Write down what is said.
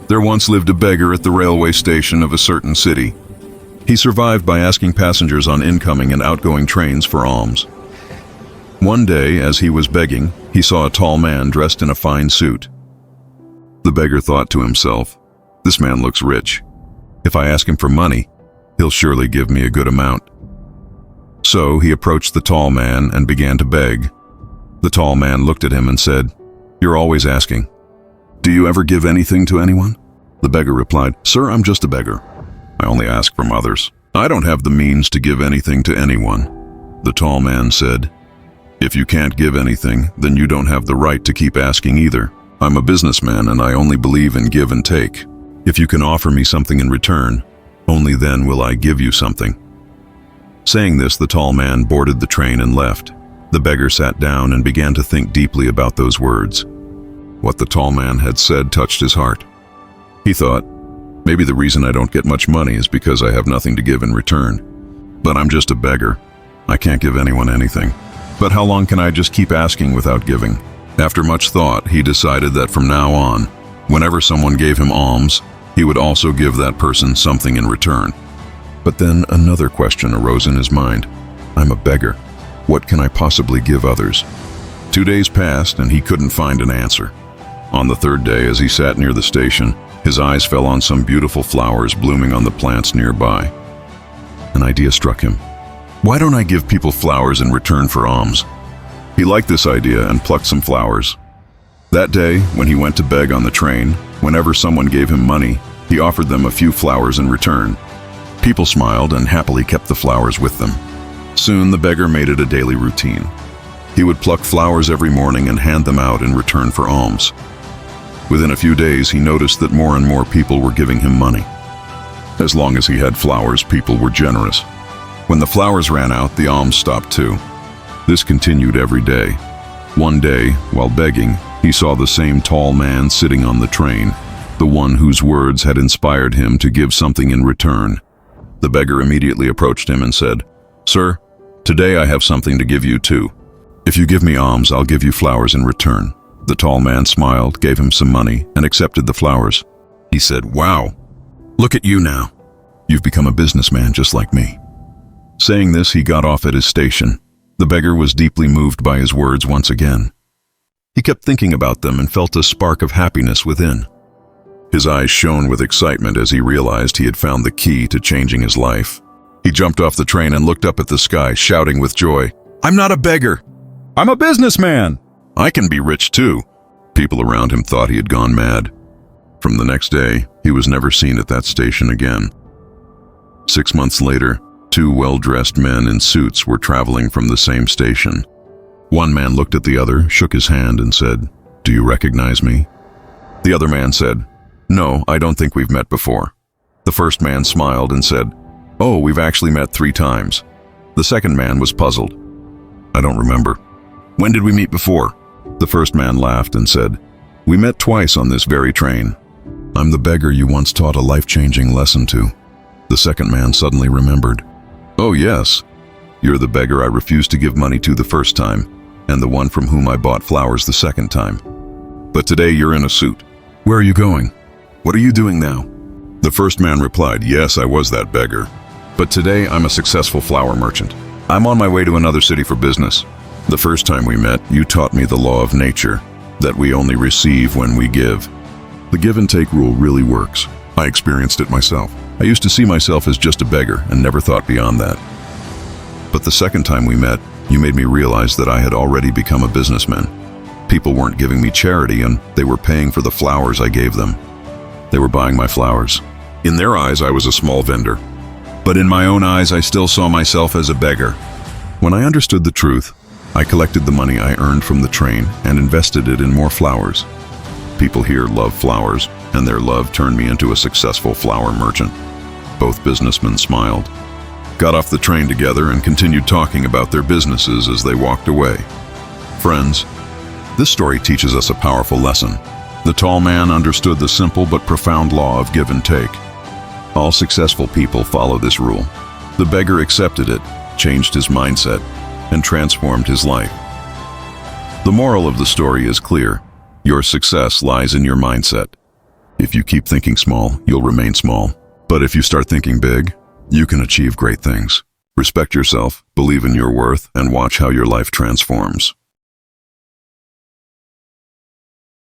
There once lived a beggar at the railway station of a certain city. He survived by asking passengers on incoming and outgoing trains for alms. One day, as he was begging, he saw a tall man dressed in a fine suit. The beggar thought to himself, "This man looks rich. If I ask him for money, he'll surely give me a good amount." So he approached the tall man and began to beg. The tall man looked at him and said, "You're always asking. Do you ever give anything to anyone?" The beggar replied, "Sir, I'm just a beggar. I only ask from others. I don't have the means to give anything to anyone." The tall man said, "If you can't give anything, then you don't have the right to keep asking either. I'm a businessman and I only believe in give and take. If you can offer me something in return, only then will I give you something." Saying this, the tall man boarded the train and left. The beggar sat down and began to think deeply about those words. What the tall man had said touched his heart. He thought, maybe the reason I don't get much money is because I have nothing to give in return. But I'm just a beggar. I can't give anyone anything. But how long can I just keep asking without giving? After much thought, he decided that from now on, whenever someone gave him alms, he would also give that person something in return. But then another question arose in his mind. I'm a beggar. What can I possibly give others? 2 days passed and he couldn't find an answer. On the third day, as he sat near the station, his eyes fell on some beautiful flowers blooming on the plants nearby. An idea struck him. Why don't I give people flowers in return for alms? He liked this idea and plucked some flowers. That day, when he went to beg on the train, whenever someone gave him money, he offered them a few flowers in return. People smiled and happily kept the flowers with them. Soon, the beggar made it a daily routine. He would pluck flowers every morning and hand them out in return for alms. Within a few days, he noticed that more and more people were giving him money. As long as he had flowers, people were generous. When the flowers ran out, the alms stopped too. This continued every day. One day, while begging, he saw the same tall man sitting on the train, the one whose words had inspired him to give something in return. The beggar immediately approached him and said, "Sir, today I have something to give you too. If you give me alms, I'll give you flowers in return." The tall man smiled, gave him some money, and accepted the flowers. He said, "Wow, look at you now. You've become a businessman just like me." Saying this, he got off at his station. The beggar was deeply moved by his words once again. He kept thinking about them and felt a spark of happiness within. His eyes shone with excitement as he realized he had found the key to changing his life. He jumped off the train and looked up at the sky, shouting with joy, "I'm not a beggar. I'm a businessman. I can be rich too." People around him thought he had gone mad. From the next day, he was never seen at that station again. 6 months later, 2 well-dressed men in suits were traveling from the same station. One man looked at the other, shook his hand, and said, "Do you recognize me?" The other man said, "No, I don't think we've met before." The first man smiled and said, "Oh, we've actually met 3 times." The second man was puzzled. "I don't remember. When did we meet before?" The first man laughed and said, "We met twice on this very train. I'm the beggar you once taught a life-changing lesson to." The second man suddenly remembered. "Oh yes, you're the beggar I refused to give money to the first time, and the one from whom I bought flowers the second time. But today you're in a suit. Where are you going? What are you doing now?" The first man replied, "Yes, I was that beggar. But today I'm a successful flower merchant. I'm on my way to another city for business. The first time we met, you taught me the law of nature, that we only receive when we give. The give and take rule really works. I experienced it myself. I used to see myself as just a beggar and never thought beyond that. But the second time we met, you made me realize that I had already become a businessman. People weren't giving me charity and they were paying for the flowers I gave them. They were buying my flowers. In their eyes, I was a small vendor. But in my own eyes, I still saw myself as a beggar. When I understood the truth, I collected the money I earned from the train and invested it in more flowers. People here love flowers, and their love turned me into a successful flower merchant." Both businessmen smiled, got off the train together, and continued talking about their businesses as they walked away. Friends, this story teaches us a powerful lesson. The tall man understood the simple but profound law of give and take. All successful people follow this rule. The beggar accepted it, changed his mindset, and transformed his life. The moral of the story is clear. Your success lies in your mindset. If you keep thinking small, you'll remain small. But if you start thinking big, you can achieve great things. Respect yourself, believe in your worth, and watch how your life transforms.